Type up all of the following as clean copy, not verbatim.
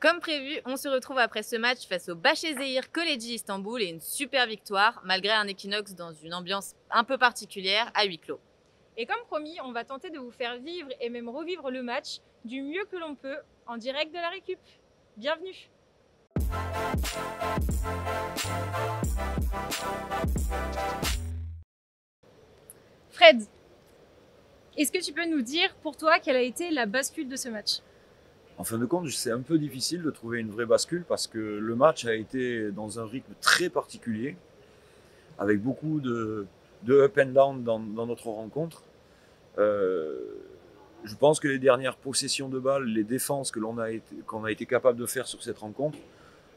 Comme prévu, on se retrouve après ce match face au Başakşehir Koleji Istanbul et une super victoire, malgré un Equinox dans une ambiance un peu particulière à huis clos. Et comme promis, on va tenter de vous faire vivre et même revivre le match du mieux que l'on peut en direct de la récup. Bienvenue! Fred, est-ce que tu peux nous dire pour toi quelle a été la bascule de ce match? En fin de compte, c'est un peu difficile de trouver une vraie bascule parce que le match a été dans un rythme très particulier, avec beaucoup de up and down dans notre rencontre. Euh, je pense que les dernières possessions de balles, les défenses qu'on a été capable de faire sur cette rencontre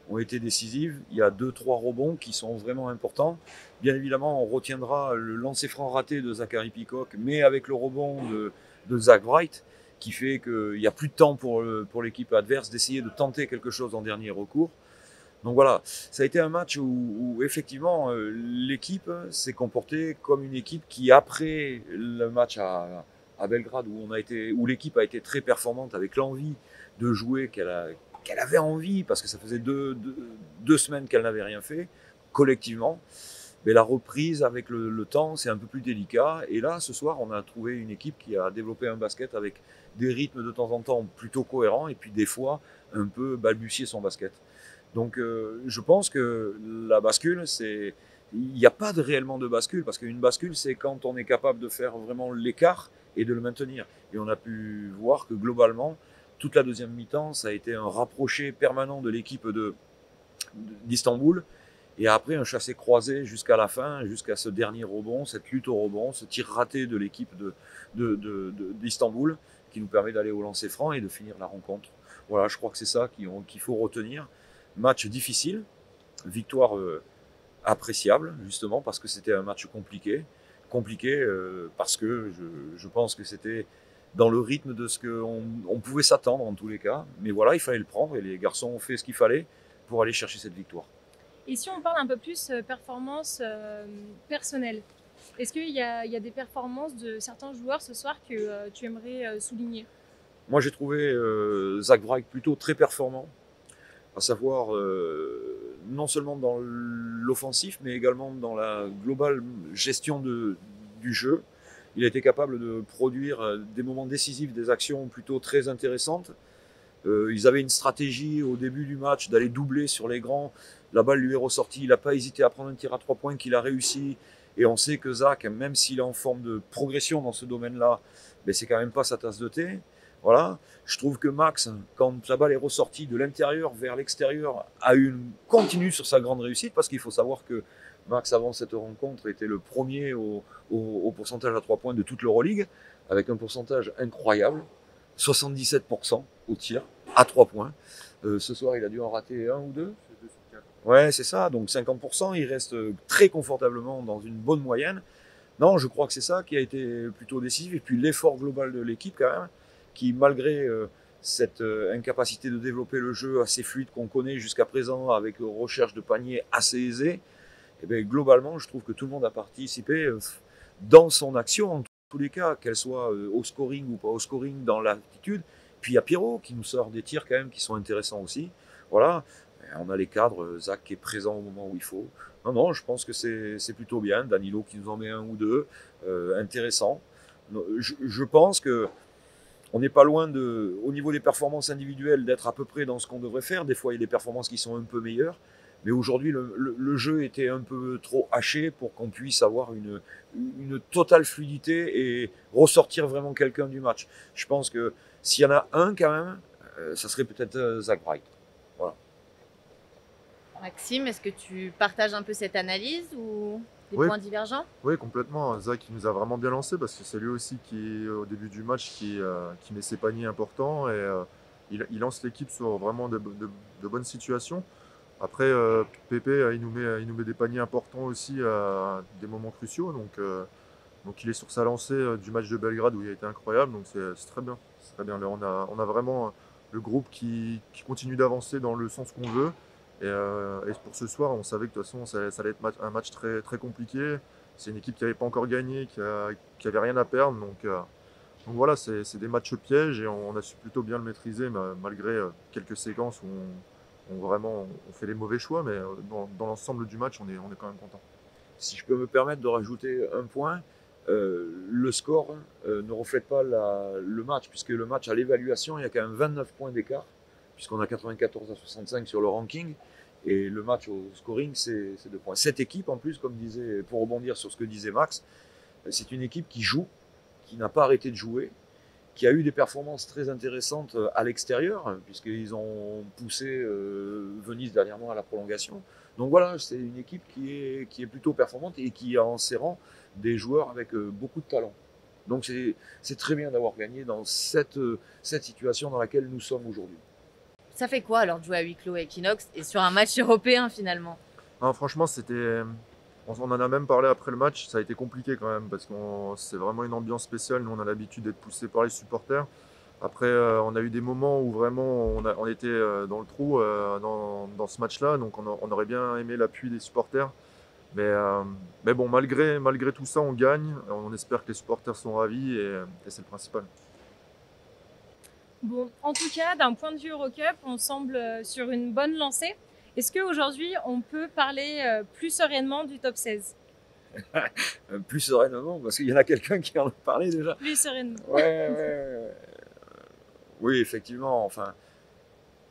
ont été décisives. Il y a 2-3 rebonds qui sont vraiment importants. Bien évidemment, on retiendra le lancer franc raté de Zachary Peacock, mais avec le rebond de Zach Wright, qui fait qu'il n'y a plus de temps pour l'équipe adverse d'essayer de tenter quelque chose en dernier recours. Donc voilà, ça a été un match où effectivement l'équipe s'est comportée comme une équipe qui, après le match à Belgrade, où l'équipe a été très performante avec l'envie de jouer qu'elle avait envie, parce que ça faisait deux semaines qu'elle n'avait rien fait collectivement. Mais la reprise avec le temps, c'est un peu plus délicat. Et là, ce soir, on a trouvé une équipe qui a développé un basket avec des rythmes de temps en temps plutôt cohérents et puis des fois un peu balbutier son basket. Donc je pense que la bascule, il n'y a pas réellement de bascule, parce qu'une bascule, c'est quand on est capable de faire vraiment l'écart et de le maintenir. Et on a pu voir que globalement, toute la deuxième mi-temps, ça a été un rapproché permanent de l'équipe d'Istanbul. Et après, un chassé-croisé jusqu'à la fin, jusqu'à ce dernier rebond, cette lutte au rebond, ce tir raté de l'équipe d'Istanbul, qui nous permet d'aller au lancer franc et de finir la rencontre. Voilà, je crois que c'est ça qu'il faut retenir. Match difficile, victoire appréciable, justement, parce que c'était un match compliqué. Compliqué parce que je pense que c'était dans le rythme de ce qu'on pouvait s'attendre en tous les cas. Mais voilà, il fallait le prendre et les garçons ont fait ce qu'il fallait pour aller chercher cette victoire. Et si on parle un peu plus performance personnelle, est-ce qu'il y a des performances de certains joueurs ce soir que tu aimerais souligner? Moi, j'ai trouvé Zach Wright plutôt très performant, à savoir non seulement dans l'offensif, mais également dans la globale gestion du jeu. Il a été capable de produire des moments décisifs, des actions plutôt très intéressantes. Ils avaient une stratégie au début du match d'aller doubler sur les grands. La balle lui est ressortie. Il n'a pas hésité à prendre un tir à 3 points qu'il a réussi. Et on sait que Zach, même s'il est en forme de progression dans ce domaine-là, mais c'est quand même pas sa tasse de thé. Voilà. Je trouve que Max, quand la balle est ressortie de l'intérieur vers l'extérieur, continue sur sa grande réussite, parce qu'il faut savoir que Max, avant cette rencontre, était le premier au pourcentage à 3 points de toute l'Euroleague, avec un pourcentage incroyable, 77% au tir, à 3 points. Ce soir, il a dû en rater un ou deux. Ouais, c'est ça, donc 50%, il reste très confortablement dans une bonne moyenne. Non, je crois que c'est ça qui a été plutôt décisif. Et puis l'effort global de l'équipe, quand même, qui, malgré cette incapacité de développer le jeu assez fluide qu'on connaît jusqu'à présent, avec recherche de paniers assez aisés, et bien, globalement, je trouve que tout le monde a participé dans son action, en tous les cas, qu'elle soit au scoring ou pas au scoring, dans l'attitude. Puis il y a Pierrot qui nous sort des tirs quand même qui sont intéressants aussi. Voilà, on a les cadres, Zach qui est présent au moment où il faut. Non, non, je pense que c'est plutôt bien. Danilo qui nous en met un ou deux, intéressant. Je pense que on n'est pas loin au niveau des performances individuelles, d'être à peu près dans ce qu'on devrait faire. Des fois, il y a des performances qui sont un peu meilleures. Mais aujourd'hui, le jeu était un peu trop haché pour qu'on puisse avoir une totale fluidité et ressortir vraiment quelqu'un du match. Je pense que s'il y en a un quand même, ça serait peut-être Zach Wright. Voilà. Maxime, est-ce que tu partages un peu cette analyse ou des Oui, points divergents? oui, complètement. Zach, il nous a vraiment bien lancé parce que c'est lui aussi qui, au début du match, qui met ses paniers importants et il lance l'équipe sur vraiment de bonnes situations. Après, Pépé, il nous met des paniers importants aussi à des moments cruciaux. Donc il est sur sa lancée du match de Belgrade où il a été incroyable. Donc c'est très bien. C'est très bien. Là, on a vraiment le groupe qui continue d'avancer dans le sens qu'on veut. Et pour ce soir, on savait que de toute façon, ça allait être un match très, très compliqué. C'est une équipe qui n'avait pas encore gagné, qui avait rien à perdre. Donc voilà, c'est des matchs pièges et on a su plutôt bien le maîtriser malgré quelques séquences où on fait les mauvais choix, mais dans l'ensemble du match, on est quand même content. Si je peux me permettre de rajouter un point, le score ne reflète pas le match, puisque le match à l'évaluation, il y a quand même 29 points d'écart, puisqu'on a 94 à 65 sur le ranking, et le match au scoring, c'est 2 points. Cette équipe, en plus, comme disait, pour rebondir sur ce que disait Max, c'est une équipe qui joue, qui n'a pas arrêté de jouer, qui a eu des performances très intéressantes à l'extérieur, puisqu'ils ont poussé Venise dernièrement à la prolongation. Donc voilà, c'est une équipe qui est plutôt performante et qui a en ses rangs des joueurs avec beaucoup de talent. Donc c'est très bien d'avoir gagné dans cette situation dans laquelle nous sommes aujourd'hui. Ça fait quoi alors de jouer à huis clos à Equinox et sur un match européen finalement? Non, franchement, on en a même parlé après le match, ça a été compliqué quand même parce que c'est vraiment une ambiance spéciale. Nous, on a l'habitude d'être poussés par les supporters. Après, on a eu des moments où vraiment on était dans le trou dans ce match-là, donc on aurait bien aimé l'appui des supporters. Mais bon, malgré tout ça, on gagne. On espère que les supporters sont ravis et c'est le principal. Bon, en tout cas, d'un point de vue Eurocup, on semble sur une bonne lancée. Est-ce qu'aujourd'hui, on peut parler plus sereinement du top 16? Plus sereinement, parce qu'il y en a quelqu'un qui en a parlé déjà. Plus sereinement. Ouais. Oui, effectivement, enfin,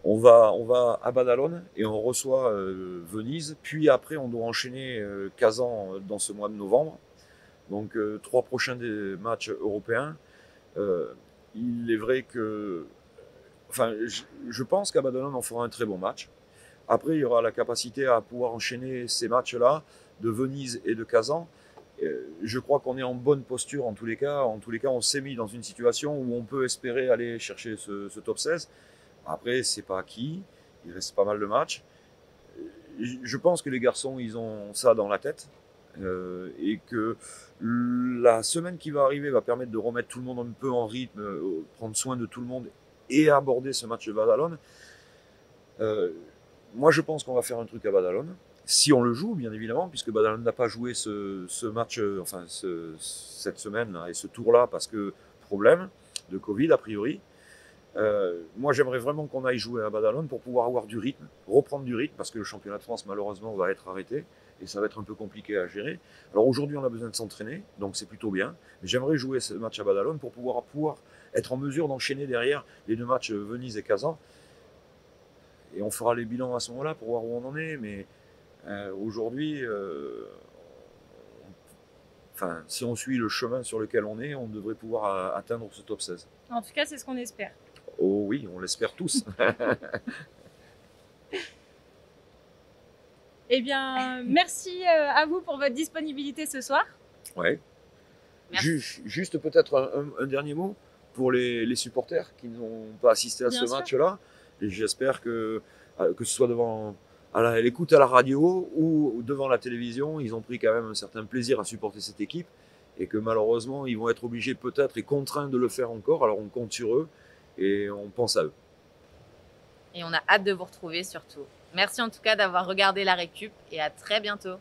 on va à Badalone et on reçoit Venise, puis après on doit enchaîner Kazan dans ce mois de novembre. Donc 3 prochains des matchs européens. Il est vrai que, enfin, je pense qu'à Badalone on fera un très bon match. Après, il y aura la capacité à pouvoir enchaîner ces matchs-là de Venise et de Kazan. Je crois qu'on est en bonne posture en tous les cas. En tous les cas, on s'est mis dans une situation où on peut espérer aller chercher ce top 16. Après, c'est pas acquis. Il reste pas mal de matchs. Je pense que les garçons, ils ont ça dans la tête. Et que la semaine qui va arriver va permettre de remettre tout le monde un peu en rythme, prendre soin de tout le monde et aborder ce match de Badalone. Moi, je pense qu'on va faire un truc à Badalone. Si on le joue, bien évidemment, puisque Badalone n'a pas joué ce match, cette semaine-là et ce tour-là, parce que problème de Covid, a priori. Moi, j'aimerais vraiment qu'on aille jouer à Badalone pour pouvoir avoir du rythme, reprendre du rythme, parce que le championnat de France, malheureusement, va être arrêté et ça va être un peu compliqué à gérer. Alors aujourd'hui, on a besoin de s'entraîner, donc c'est plutôt bien. Mais j'aimerais jouer ce match à Badalone pour pouvoir être en mesure d'enchaîner derrière les 2 matchs Venise et Kazan. Et on fera les bilans à ce moment-là pour voir où on en est. Mais aujourd'hui, si on suit le chemin sur lequel on est, on devrait pouvoir atteindre ce top 16. En tout cas, c'est ce qu'on espère. Oh oui, on l'espère tous. Eh bien, merci à vous pour votre disponibilité ce soir. Ouais. Juste peut-être un dernier mot pour les supporters qui n'ont pas assisté à Bien ce sûr. match-là. Et j'espère que ce soit à l'écoute à la radio ou devant la télévision, ils ont pris quand même un certain plaisir à supporter cette équipe et que malheureusement, ils vont être obligés peut-être et contraints de le faire encore. Alors on compte sur eux et on pense à eux. Et on a hâte de vous retrouver surtout. Merci en tout cas d'avoir regardé la récup et à très bientôt.